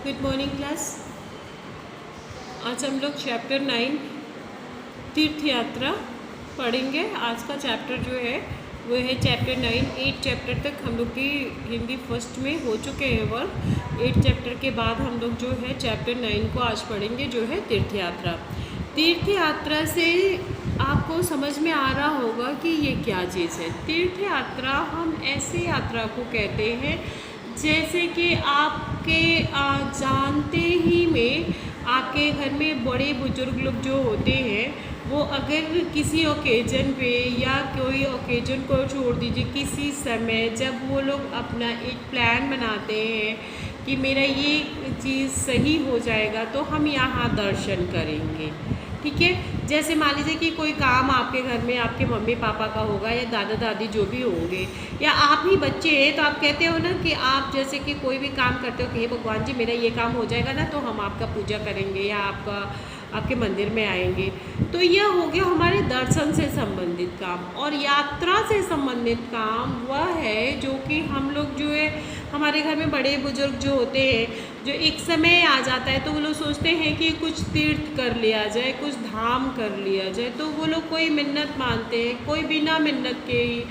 Good morning class. आज हम लोग चैप्टर 9 तीर्थ यात्रा पढ़ेंगे। आज का चैप्टर जो है वो है चैप्टर 9। 8 चैप्टर तक हम लोग की हिंदी फर्स्ट में हो चुके हैं वर्क। 8 चैप्टर के बाद हम लोग जो है चैप्टर 9 को आज पढ़ेंगे, जो है तीर्थ यात्रा। तीर्थ यात्रा से आपको समझ में आ रहा होगा कि ये क्या चीज़ है। तीर्थ यात्रा हम ऐसे यात्रा को कहते हैं जैसे कि आपके जानते ही में आपके घर में बड़े बुजुर्ग लोग जो होते हैं, वो अगर किसी ओकेजन पे या कोई ओकेजन को छोड़ दीजिए, किसी समय जब वो लोग अपना एक प्लान बनाते हैं कि मेरा ये चीज़ सही हो जाएगा तो हम यहाँ दर्शन करेंगे, ठीक है। जैसे मान लीजिए कि कोई काम आपके घर में आपके मम्मी पापा का होगा या दादा दादी जो भी होंगे, या आप ही बच्चे हैं तो आप कहते हो ना कि आप जैसे कि कोई भी काम करते हो कि हे भगवान जी मेरा ये काम हो जाएगा ना तो हम आपका पूजा करेंगे या आपके मंदिर में आएंगे। तो यह हो गया हमारे दर्शन से संबंधित काम। और यात्रा से संबंधित काम वह है जो कि हम लोग जो है हमारे घर में बड़े बुजुर्ग जो होते हैं, जो एक समय आ जाता है तो वो लोग सोचते हैं कि कुछ तीर्थ कर लिया जाए, कुछ धाम कर लिया जाए। तो वो लोग कोई मिन्नत मानते हैं, कोई बिना मिन्नत के ही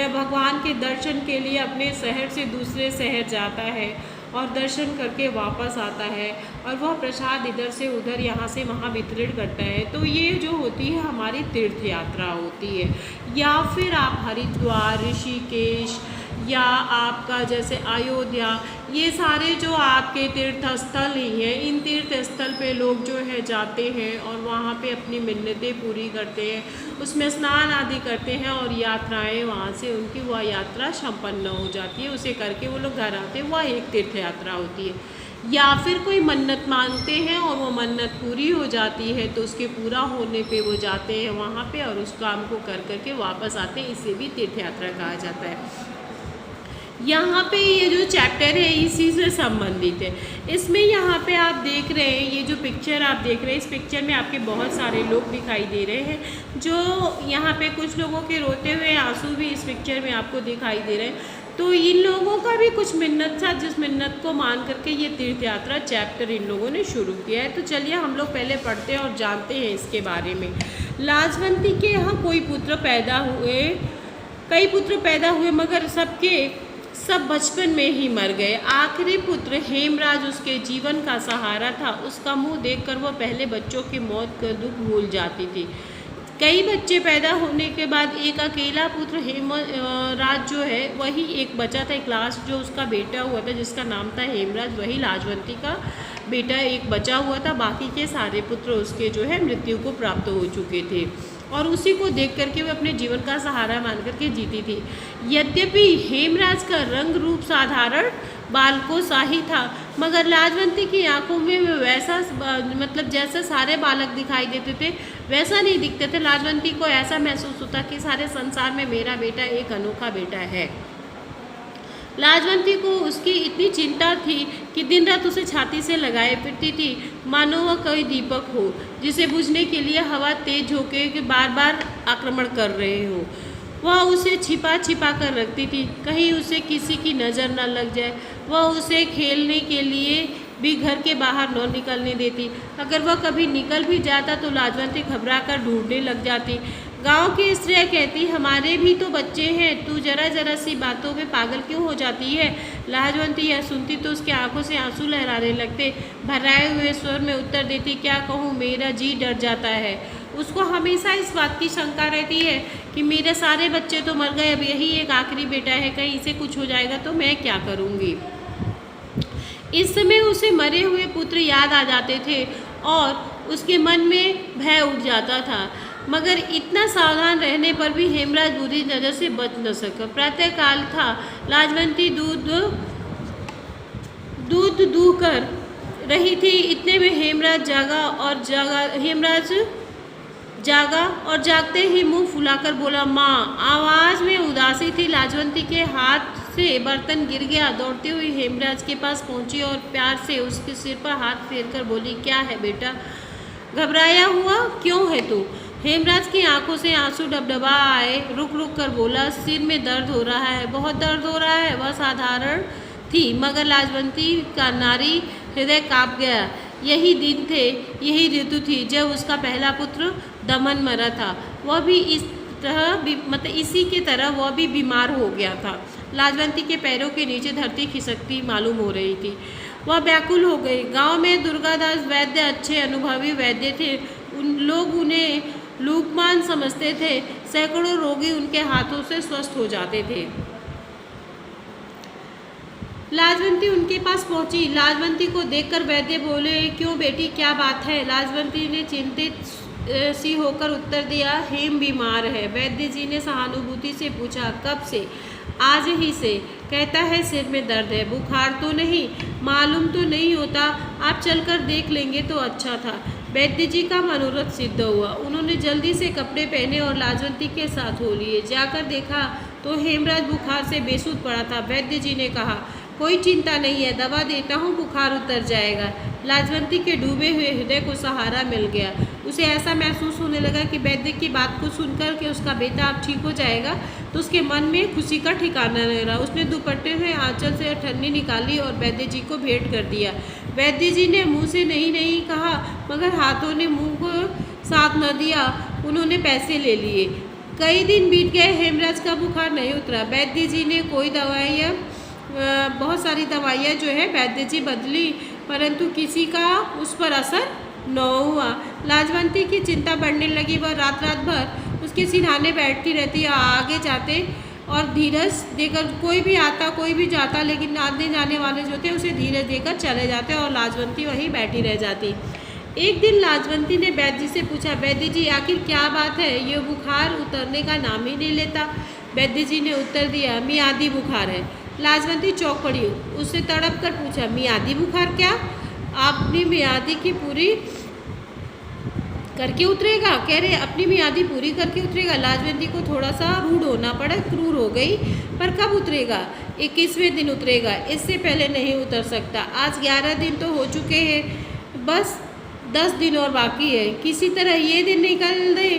भगवान के दर्शन के लिए अपने शहर से दूसरे शहर जाता है और दर्शन करके वापस आता है और वह प्रसाद इधर से उधर यहाँ से वहाँ वितरण करता है। तो ये जो होती है हमारी तीर्थ यात्रा होती है। या फिर आप हरिद्वार, ऋषिकेश या आपका जैसे अयोध्या, ये सारे जो आपके तीर्थ स्थल ही हैं, इन तीर्थ स्थल पे लोग जो है जाते हैं और वहाँ पे अपनी मिन्नतें पूरी करते हैं, उसमें स्नान आदि करते हैं और यात्राएं वहाँ से उनकी वह यात्रा संपन्न हो जाती है। उसे करके वो लोग घर आते हैं, वह एक तीर्थ यात्रा होती है। या फिर कोई मन्नत मांगते हैं और वो मन्नत पूरी हो जाती है तो उसके पूरा होने पे वो जाते हैं वहाँ पे और उस काम को कर करके वापस आते हैं। इसे भी तीर्थ यात्रा कहा जाता है। यहाँ पे ये जो चैप्टर है इसी से संबंधित है। इसमें यहाँ पे आप देख रहे हैं, ये जो पिक्चर आप देख रहे हैं, इस पिक्चर में आपके बहुत सारे लोग दिखाई दे रहे हैं। जो यहाँ पे कुछ लोगों के रोते हुए आंसू भी इस पिक्चर में आपको दिखाई दे रहे हैं। तो इन लोगों का भी कुछ मिन्नत था, जिस मिन्नत को मान करके ये तीर्थ यात्रा चैप्टर इन लोगों ने शुरू किया है। तो चलिए हम लोग पहले पढ़ते हैं और जानते हैं इसके बारे में। लाजवंती के यहाँ कई पुत्र पैदा हुए मगर सब बचपन में ही मर गए। आखिरी पुत्र हेमराज उसके जीवन का सहारा था। उसका मुंह देखकर वह पहले बच्चों की मौत का दुख भूल जाती थी। कई बच्चे पैदा होने के बाद एक अकेला पुत्र हेमराज जो है वही एक बचा था। एक लास्ट जो उसका बेटा हुआ था जिसका नाम था हेमराज, वही लाजवंती का बेटा एक बचा हुआ था। बाकी के सारे पुत्र उसके जो है मृत्यु को प्राप्त हो चुके थे और उसी को देख करके वो अपने जीवन का सहारा मान करके जीती थी। यद्यपि हेमराज का रंग रूप साधारण बालकों सा ही था, मगर लाजवंती की आंखों में वे वैसा मतलब जैसे सारे बालक दिखाई देते थे वैसा नहीं दिखते थे। लाजवंती को ऐसा महसूस होता कि सारे संसार में मेरा बेटा एक अनोखा बेटा है। लाजवंती को उसकी इतनी चिंता थी कि दिन रात उसे छाती से लगाए फिरती थी, मानो वह कोई दीपक हो जिसे बुझने के लिए हवा तेज होके के बार बार आक्रमण कर रहे हो। वह उसे छिपा छिपा कर रखती थी, कहीं उसे किसी की नज़र न लग जाए। वह उसे खेलने के लिए भी घर के बाहर न निकलने देती। अगर वह कभी निकल भी जाता तो लाजवंती घबरा कर ढूंढने लग जाती। गांव की स्त्रियाँ कहती, हमारे भी तो बच्चे हैं, तू जरा सी बातों में पागल क्यों हो जाती है। लाजवंती यह सुनती तो उसकी आंखों से आंसू लहराने लगते। भर्राए हुए स्वर में उत्तर देती, क्या कहूँ, मेरा जी डर जाता है। उसको हमेशा इस बात की शंका रहती है कि मेरे सारे बच्चे तो मर गए, अब यही एक आखिरी बेटा है, कहीं इसे कुछ हो जाएगा तो मैं क्या करूँगी। इस समय उसे मरे हुए पुत्र याद आ जाते थे और उसके मन में भय उठ जाता था, मगर इतना सावधान रहने पर भी हेमराज बुरी नज़र से बच न सका। प्रातःकाल था, लाजवंती दूध दूह कर रही थी। इतने में हेमराज जागा और जागते ही मुंह फुलाकर बोला, माँ। आवाज़ में उदासी थी। लाजवंती के हाथ से बर्तन गिर गया। दौड़ती हुई हेमराज के पास पहुंची और प्यार से उसके सिर पर हाथ फेरकर बोली, क्या है बेटा, घबराया हुआ क्यों है तू। हेमराज की आंखों से आंसू डबडबा आए। रुक कर बोला, सिर में दर्द हो रहा है, बहुत दर्द हो रहा है। वह साधारण थी मगर लाजवंती का नारी हृदय काँप गया। यही दिन थे, यही ऋतु थी जब उसका पहला पुत्र दमन मरा था। वह भी इसी की तरह वह भी बीमार हो गया था। लाजवंती के पैरों के नीचे धरती खिसकती मालूम हो रही थी। वह व्याकुल हो गई। गांव में दुर्गादास वैद्य अच्छे अनुभवी वैद्य थे। लोग उन्हें लूकमान समझते थे। सैकड़ों रोगी उनके हाथों से स्वस्थ हो जाते थे। लाजवंती उनके पास पहुंची। लाजवंती को देखकर वैद्य बोले, क्यों बेटी, क्या बात है? लाजवंती ने चिंतित सी होकर उत्तर दिया, हेम बीमार है। वैद्य जी ने सहानुभूति से पूछा, कब से? आज ही से। कहता है सिर में दर्द है, बुखार तो नहीं? मालूम तो नहीं होता, आप चलकर देख लेंगे तो अच्छा था। वैद्य जी का मनोरथ सिद्ध हुआ। उन्होंने जल्दी से कपड़े पहने और लाजवंती के साथ हो लिए। जाकर देखा तो हेमराज बुखार से बेसुध पड़ा था। वैद्य जी ने कहा, कोई चिंता नहीं है, दवा देता हूँ, बुखार उतर जाएगा। लाजवंती के डूबे हुए हृदय को सहारा मिल गया। उसे ऐसा महसूस होने लगा कि वैद्य की बात को सुनकर के उसका बेटा अब ठीक हो जाएगा, तो उसके मन में खुशी का ठिकाना नहीं रहा। उसने दुपट्टे में आंचल से ठन्नी निकाली और वैद्य जी को भेंट कर दिया। वैद्य जी ने मुँह से नहीं कहा, मगर हाथों ने मुँह को साथ न दिया। उन्होंने पैसे ले लिए। कई दिन बीत गए, हेमराज का बुखार नहीं उतरा। वैद्य जी ने बहुत सारी दवाइयाँ जो है वैद्य जी बदली, परंतु किसी का उस पर असर न हुआ। लाजवंती की चिंता बढ़ने लगी। वह रात भर उसके सिरहाने बैठती रहती, आगे जाते और धीरज देकर कोई भी आता कोई भी जाता, लेकिन आने जाने वाले जो थे उसे धीरज देकर चले जाते और लाजवंती वहीं बैठी रह जाती। एक दिन लाजवंती ने वैद्य जी से पूछा, वैद्य जी आखिर क्या बात है, ये बुखार उतरने का नाम ही नहीं लेता? वैद्य जी ने उत्तर दिया, मियादी बुखार है। लाजवंती चौंक पड़ी। उससे तड़प कर पूछा, मियादी बुखार क्या? अपनी मियादी की पूरी करके उतरेगा? कह रहे अपनी मियादी पूरी करके उतरेगा। लाजवंती को थोड़ा सा रूढ़ होना पड़ा, क्रूर हो गई। पर कब उतरेगा? 21वें दिन उतरेगा, इससे पहले नहीं उतर सकता। आज 11 दिन तो हो चुके हैं, बस 10 दिन और बाकी है। किसी तरह ये दिन निकल दे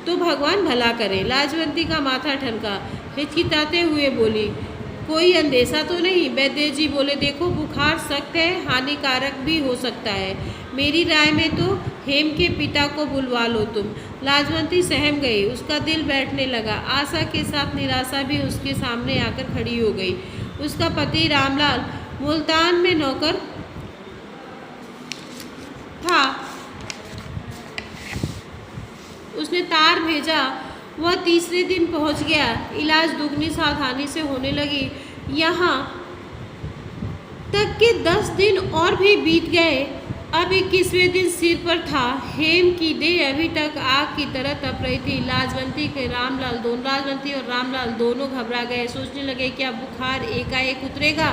तो भगवान भला करे। लाजवंती का माथा ठनका। हिचकिचाते हुए बोली, कोई अंदेशा तो नहीं? वैद्य जी बोले, देखो बुखार सख्त है, हानिकारक भी हो सकता है। मेरी राय में तो हेम के पिता को बुलवा लो तुम। लाजवंती सहम गई। उसका दिल बैठने लगा। आशा के साथ निराशा भी उसके सामने आकर खड़ी हो गई। उसका पति रामलाल मुल्तान में नौकर था। उसने तार भेजा, वह तीसरे दिन पहुंच गया। इलाज दुगनी सावधानी से होने लगी। यहाँ तक कि 10 दिन और भी बीत गए। अब 21वें दिन सिर पर था। हेम की देह अभी तक आग की तरह तप रही थी। लाजवंती और रामलाल दोनों घबरा गए। सोचने लगे क्या बुखार एकाएक उतरेगा?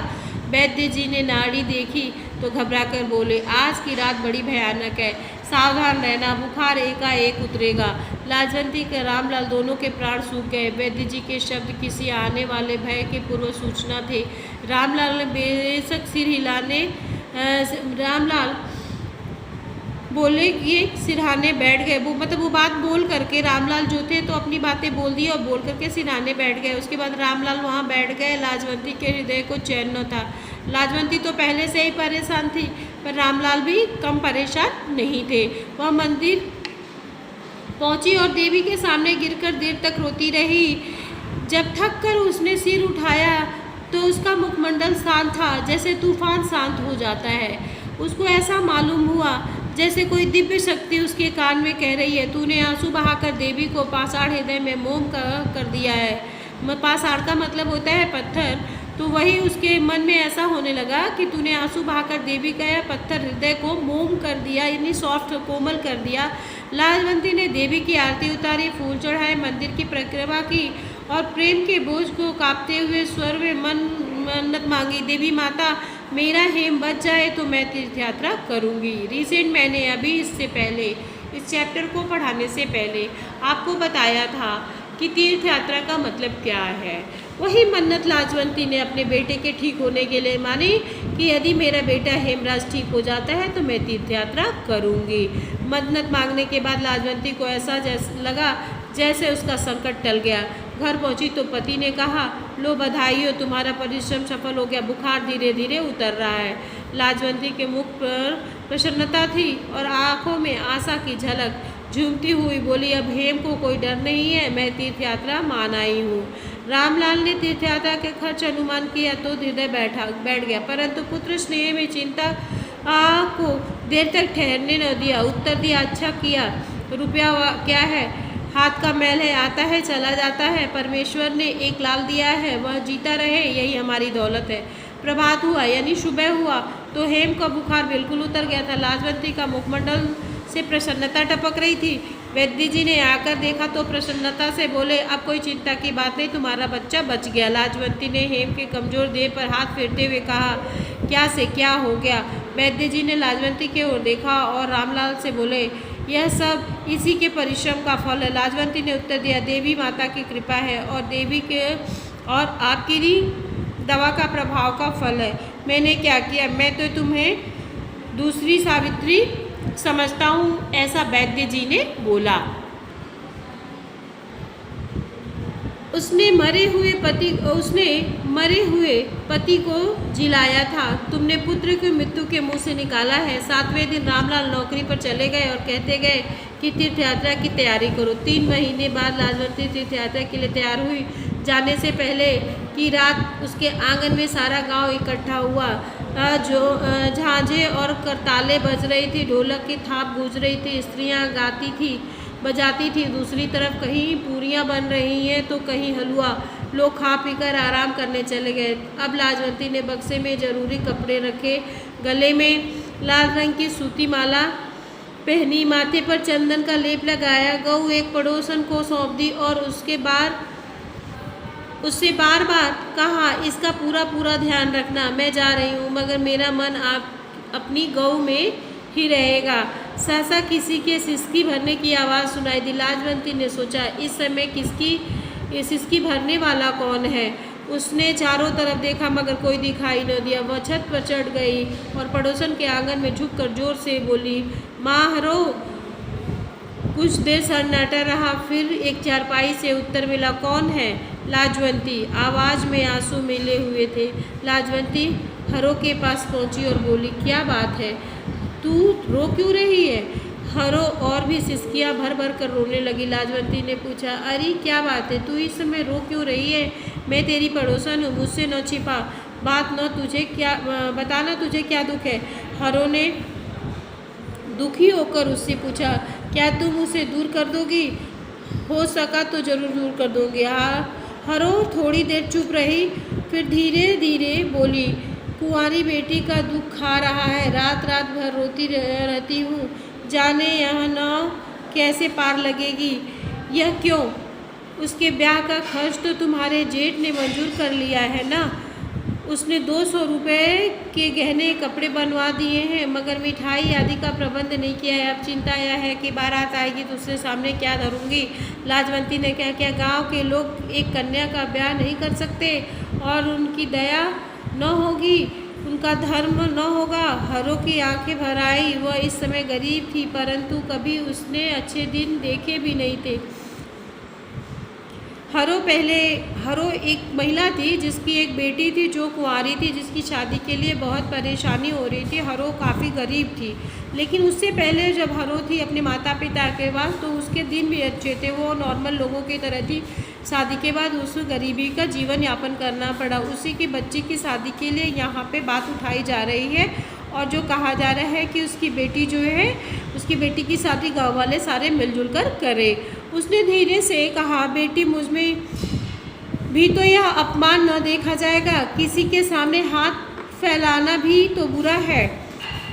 वैद्य जी ने नाड़ी देखी तो घबराकर बोले, आज की रात बड़ी भयानक है, सावधान रहना, बुखार एकाएक उतरेगा। लाजवंती के रामलाल दोनों के प्राण सूख गए। वैद्य जी के शब्द किसी आने वाले भय के पूर्व सूचना थे। रामलाल ने बेशक सिर हिलाने रामलाल बोले कि सिरहाने बैठ गए। वो बात बोल करके रामलाल जो थे तो अपनी बातें बोल दी और बोल करके सिरहाने बैठ गए। उसके बाद रामलाल वहाँ बैठ गए। लाजवंती के हृदय को चैन न था। लाजवंती तो पहले से ही परेशान थी, पर रामलाल भी कम परेशान नहीं थे। वह मंदिर पहुंची और देवी के सामने गिरकर देर तक रोती रही। जब थक कर उसने सिर उठाया तो उसका मुखमंडल शांत था, जैसे तूफान शांत हो जाता है। उसको ऐसा मालूम हुआ जैसे कोई दिव्य शक्ति उसके कान में कह रही है, तूने आंसू बहाकर देवी को पाषाण हृदय में मोम कर दिया है। पाषाण का मतलब होता है पत्थर। तो वही उसके मन में ऐसा होने लगा कि तूने आंसू बहाकर देवी का यह पत्थर हृदय को मोम कर दिया, यानी सॉफ्ट कोमल कर दिया। लाजवंती ने देवी की आरती उतारी, फूल चढ़ाए, मंदिर की परिक्रमा की और प्रेम के बोझ को कांपते हुए स्वर में मन्नत मांगी, देवी माता मेरा हेम बच जाए तो मैं तीर्थ यात्रा करूँगी। रिसेंट मैंने अभी इससे पहले इस चैप्टर को पढ़ाने से पहले आपको बताया था कि तीर्थ यात्रा का मतलब क्या है। वही मन्नत लाजवंती ने अपने बेटे के ठीक होने के लिए मानी कि यदि मेरा बेटा हेमराज ठीक हो जाता है तो मैं तीर्थ यात्रा करूँगी। मन्नत मांगने के बाद लाजवंती को ऐसा लगा जैसे उसका संकट टल गया। घर पहुंची तो पति ने कहा, लो बधाई हो, तुम्हारा परिश्रम सफल हो गया, बुखार धीरे धीरे उतर रहा है। लाजवंती के मुख पर प्रसन्नता थी और आंखों में आशा की झलक। झूमती हुई बोली, अब हेम को कोई डर नहीं है, मैं तीर्थ यात्रा मान आई हूँ। रामलाल ने तीर्थ यात्रा के खर्च अनुमान किया तो हृदय बैठ गया, परंतु पुत्र स्नेह में चिंता को देर तक ठहरने न दिया। उत्तर दिया, अच्छा किया, रुपया क्या है, हाथ का मैल है, आता है चला जाता है। परमेश्वर ने एक लाल दिया है, वह जीता रहे, यही हमारी दौलत है। प्रभात हुआ यानी सुबह हुआ तो हेम का बुखार बिल्कुल उतर गया था। लाजवंती का मुखमंडल से प्रसन्नता टपक रही थी। वैद्य जी ने आकर देखा तो प्रसन्नता से बोले, अब कोई चिंता की बात नहीं, तुम्हारा बच्चा बच गया। लाजवंती ने हेम के कमजोर देह पर हाथ फेरते हुए कहा, क्या से क्या हो गया। वैद्य जी ने लाजवंती की ओर देखा और रामलाल से बोले, यह सब इसी के परिश्रम का फल है। लाजवंती ने उत्तर दिया, देवी माता की कृपा है और देवी के और आपकी दवा का प्रभाव का फल है। मैंने क्या किया, मैं तो तुम्हें दूसरी सावित्री समझता हूँ, ऐसा वैद्य जी ने बोला। उसने मरे हुए पति को जिलाया था, तुमने पुत्र की मृत्यु के मुंह से निकाला है। 7वें दिन रामलाल नौकरी पर चले गए और कहते गए कि तीर्थ यात्रा की तैयारी करो। 3 महीने बाद लाजवंती तीर्थ यात्रा के लिए तैयार हुई। जाने से पहले की रात उसके आंगन में सारा गांव इकट्ठा हुआ। जो झांझे और करताले बज रही थी, ढोलक की थाप गूंज रही थी, स्त्रियां गाती थी बजाती थी। दूसरी तरफ कहीं पूरियां बन रही हैं तो कहीं हलवा। लोग खा पीकर आराम करने चले गए। अब लाजवंती ने बक्से में जरूरी कपड़े रखे, गले में लाल रंग की सूती माला पहनी, माथे पर चंदन का लेप लगाया। गऊ एक पड़ोसन को सौंप दी और उससे बार बार कहा, इसका पूरा ध्यान रखना, मैं जा रही हूँ मगर मेरा मन अपनी गऊ में ही रहेगा। सहसा किसी के सिसकी भरने की आवाज़ सुनाई दी। लाजवंती ने सोचा, इस समय सिसकी भरने वाला कौन है। उसने चारों तरफ देखा मगर कोई दिखाई न दिया। वह छत पर चढ़ गई और पड़ोसन के आंगन में झुककर जोर से बोली, माँ हरो। कुछ देर सन्नाटा रहा, फिर एक चारपाई से उत्तर मिला, कौन है। लाजवंती। आवाज़ में आंसू मिले हुए थे। लाजवंती हरो के पास पहुंची और बोली, क्या बात है, तू रो क्यों रही है। हरो और भी सिसकियाँ भर भर कर रोने लगी। लाजवंती ने पूछा, अरे क्या बात है, तू इस समय रो क्यों रही है। मैं तेरी पड़ोसन हूँ, मुझसे न छिपा बताना तुझे क्या दुख है। हरो ने दुखी होकर उससे पूछा, क्या तुम उसे दूर कर दोगी। हो सका तो जरूर दूर कर दूंगी। हरो थोड़ी देर चुप रही, फिर धीरे धीरे बोली, कुंवारी बेटी का दुख खा रहा है, रात रात भर रोती रहती हूँ, जाने यह नाव कैसे पार लगेगी। यह क्यों, उसके ब्याह का खर्च तो तुम्हारे जेठ ने मंजूर कर लिया है ना। उसने 200 रुपये के गहने कपड़े बनवा दिए हैं मगर मिठाई आदि का प्रबंध नहीं किया है। अब चिंता यह है कि बारात आएगी तो उसके सामने क्या धरूंगी। लाजवंती ने कहा, क्या गांव के लोग एक कन्या का ब्याह नहीं कर सकते और उनकी दया न होगी, उनका धर्म न होगा। हरो की आंखें भर आई। वह इस समय गरीब थी परंतु कभी उसने अच्छे दिन देखे भी नहीं थे। हरो एक महिला थी जिसकी एक बेटी थी जो कुंवारी थी, जिसकी शादी के लिए बहुत परेशानी हो रही थी। हरो काफ़ी गरीब थी, लेकिन उससे पहले जब हरो थी अपने माता पिता के पास तो उसके दिन भी अच्छे थे, वो नॉर्मल लोगों की तरह थी। शादी के बाद उसे गरीबी का जीवन यापन करना पड़ा। उसी के बच्चे की शादी के लिए यहाँ पे बात उठाई जा रही है और जो कहा जा रहा है कि उसकी बेटी जो है, उसकी बेटी की शादी गाँव वाले सारे मिलजुल कर करें। उसने धीरे से कहा, बेटी मुझमें भी तो यह अपमान न देखा जाएगा, किसी के सामने हाथ फैलाना भी तो बुरा है,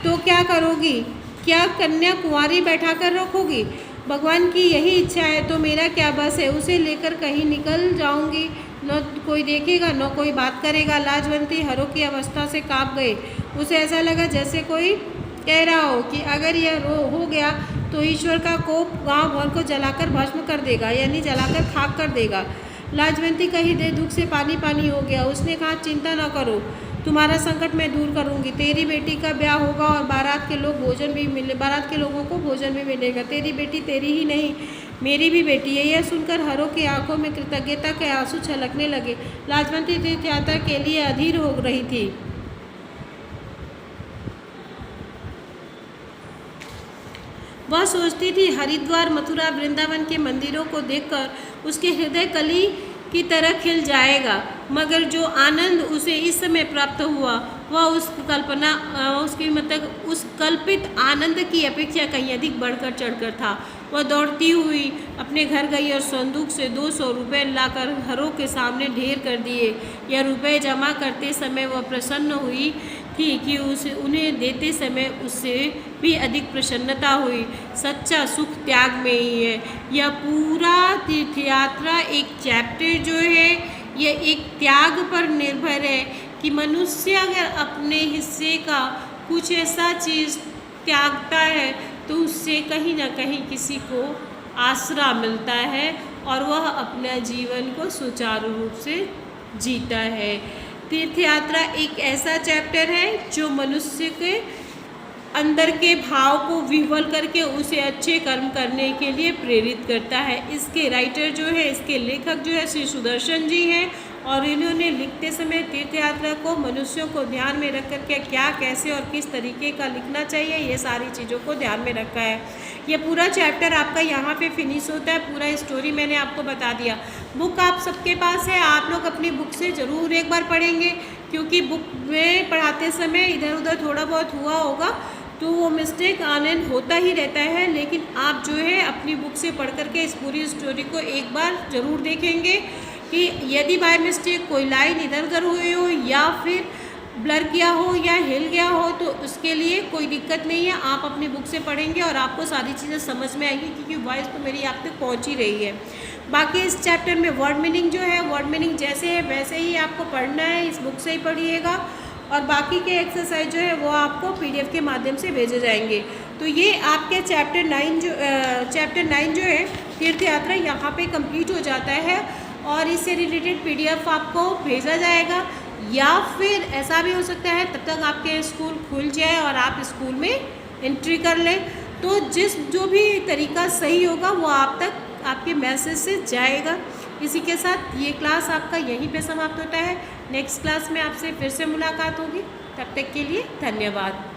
तो क्या करोगी, क्या कन्या कुंवारी बैठा कर रखोगी। भगवान की यही इच्छा है तो मेरा क्या बस है, उसे लेकर कहीं निकल जाऊंगी, न कोई देखेगा न कोई बात करेगा। लाजवंती हरो की अवस्था से कांप गई। उसे ऐसा लगा जैसे कोई कह रहा हो कि अगर यह हो गया तो ईश्वर का कोप गांव भर को जलाकर भस्म कर देगा, यानी जलाकर खाक कर देगा। लाजवंती का हृदय दुख से पानी पानी हो गया। उसने कहा, चिंता न करो, तुम्हारा संकट मैं दूर करूंगी। तेरी बेटी का ब्याह होगा और बारात के लोगों को भोजन भी मिलेगा। तेरी बेटी तेरी ही नहीं मेरी भी बेटी है। यह सुनकर हरो की आंखों में कृतज्ञता के आंसू छलकने लगे। लाजवंती तीर्थ यात्रा के लिए अधीर हो रही थी। वह सोचती थी हरिद्वार, मथुरा, वृंदावन के मंदिरों को देखकर उसके हृदय कली की तरह खिल जाएगा, मगर जो आनंद उसे इस समय प्राप्त हुआ वह उस कल्पित आनंद की अपेक्षा कहीं अधिक बढ़कर चढ़कर था। वह दौड़ती हुई अपने घर गई और संदूक से 200 रुपये लाकर घरों के सामने ढेर कर दिए। यह रुपये जमा करते समय वह प्रसन्न हुई थी कि उन्हें देते समय उससे भी अधिक प्रसन्नता हुई। सच्चा सुख त्याग में ही है। यह पूरा तीर्थ यात्रा एक चैप्टर जो है यह एक त्याग पर निर्भर है कि मनुष्य अगर अपने हिस्से का कुछ ऐसा चीज़ त्यागता है तो उससे कहीं ना कहीं किसी को आसरा मिलता है और वह अपना जीवन को सुचारू रूप से जीता है। तीर्थ यात्रा एक ऐसा चैप्टर है जो मनुष्य के अंदर के भाव को विह्वल करके उसे अच्छे कर्म करने के लिए प्रेरित करता है। इसके राइटर जो है, इसके लेखक जो है श्री सुदर्शन जी हैं और इन्होंने लिखते समय तीर्थ यात्रा को मनुष्यों को ध्यान में रख कर के क्या, कैसे और किस तरीके का लिखना चाहिए ये सारी चीज़ों को ध्यान में रखा है। ये पूरा चैप्टर आपका यहाँ पे फिनिश होता है। पूरा स्टोरी मैंने आपको बता दिया। बुक आप सबके पास है, आप लोग अपनी बुक से ज़रूर एक बार पढ़ेंगे, क्योंकि बुक में पढ़ाते समय इधर उधर थोड़ा बहुत हुआ होगा तो वो मिस्टेक आनंद होता ही रहता है, लेकिन आप जो है अपनी बुक से पढ़ करके इस पूरी स्टोरी को एक बार ज़रूर देखेंगे कि यदि बाय मिस्टेक कोई लाइन इधर उधर हुई हो या फिर ब्लर किया हो या हिल गया हो तो उसके लिए कोई दिक्कत नहीं है। आप अपनी बुक से पढ़ेंगे और आपको सारी चीज़ें समझ में आएंगी, क्योंकि वॉइस तो मेरी आप तक पहुँच ही रही है। बाकी इस चैप्टर में वर्ड मीनिंग जो है, वर्ड मीनिंग जैसे है वैसे ही आपको पढ़ना है, इस बुक से ही पढ़िएगा और बाकी के एक्सरसाइज जो है वो आपको PDF के माध्यम से भेजे जाएंगे। तो ये आपके चैप्टर 9 जो है तीर्थ यात्रा यहाँ पे कंप्लीट हो जाता है और इससे रिलेटेड PDF आपको भेजा जाएगा, या फिर ऐसा भी हो सकता है तब तक आपके स्कूल खुल जाए और आप स्कूल में एंट्री कर लें। तो जो भी तरीका सही होगा वो आप तक आपके मैसेज से जाएगा। इसी के साथ ये क्लास आपका यहीं पे समाप्त होता है। नेक्स्ट क्लास में आपसे फिर से मुलाकात होगी। तब तक के लिए धन्यवाद।